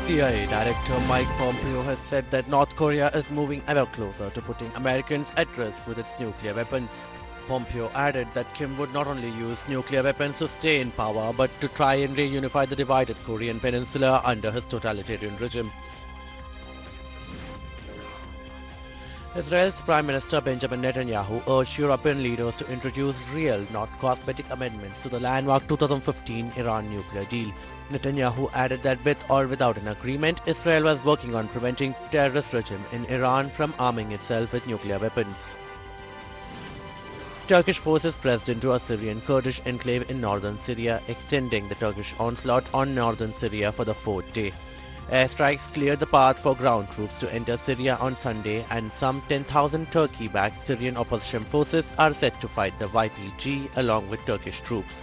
CIA Director Mike Pompeo has said that North Korea is moving ever closer to putting Americans at risk with its nuclear weapons. Pompeo added that Kim would not only use nuclear weapons to stay in power but to try and reunify the divided Korean peninsula under his totalitarian regime. Israel's Prime Minister Benjamin Netanyahu urged European leaders to introduce real, not cosmetic amendments to the landmark 2015 Iran nuclear deal. Netanyahu added that with or without an agreement, Israel was working on preventing terrorist regime in Iran from arming itself with nuclear weapons. Turkish forces pressed into a Syrian Kurdish enclave in northern Syria, extending the Turkish onslaught on northern Syria for the fourth day. Airstrikes cleared the path for ground troops to enter Syria on Sunday, and some 10,000 Turkey-backed Syrian opposition forces are set to fight the YPG along with Turkish troops.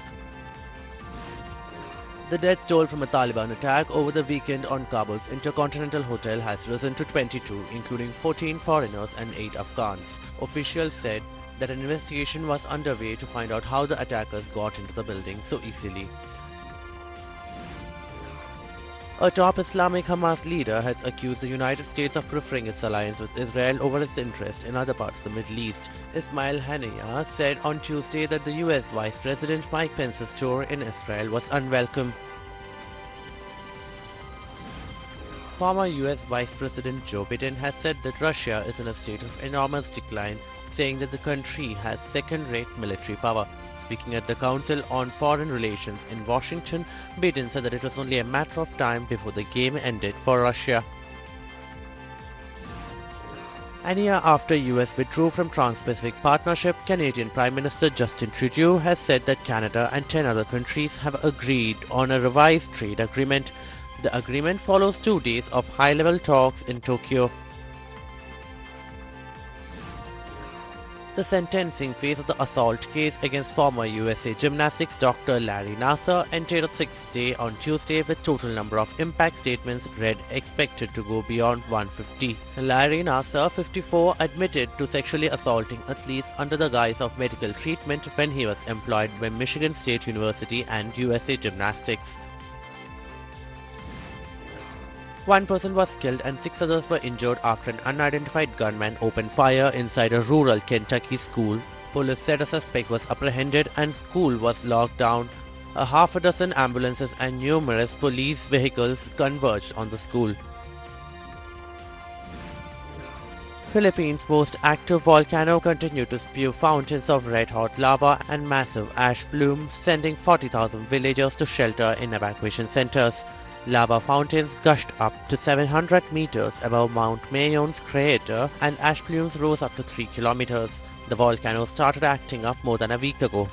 The death toll from a Taliban attack over the weekend on Kabul's Intercontinental Hotel has risen to 22, including 14 foreigners and 8 Afghans. Officials said that an investigation was underway to find out how the attackers got into the building so easily. A top Islamic Hamas leader has accused the United States of preferring its alliance with Israel over its interest in other parts of the Middle East. Ismail Haniyeh said on Tuesday that the US Vice President Mike Pence's tour in Israel was unwelcome. Former US Vice President Joe Biden has said that Russia is in a state of enormous decline, saying that the country has second-rate military power. Speaking at the Council on Foreign Relations in Washington, Biden said that it was only a matter of time before the game ended for Russia. A year after US withdrew from Trans-Pacific Partnership, Canadian Prime Minister Justin Trudeau has said that Canada and 10 other countries have agreed on a revised trade agreement. The agreement follows 2 days of high-level talks in Tokyo. The sentencing phase of the assault case against former USA gymnastics Dr. Larry Nassar entered a 6th day on Tuesday, with total number of impact statements read expected to go beyond 150. Larry Nassar, 54, admitted to sexually assaulting athletes under the guise of medical treatment when he was employed by Michigan State University and USA Gymnastics. One person was killed and 6 others were injured after an unidentified gunman opened fire inside a rural Kentucky school. Police said a suspect was apprehended and school was locked down. A half a dozen ambulances and numerous police vehicles converged on the school. Philippines' most active volcano continued to spew fountains of red-hot lava and massive ash plumes, sending 40,000 villagers to shelter in evacuation centers. Lava fountains gushed up to 700 meters above Mount Mayon's crater, and ash plumes rose up to 3 kilometers. The volcano started acting up more than a week ago.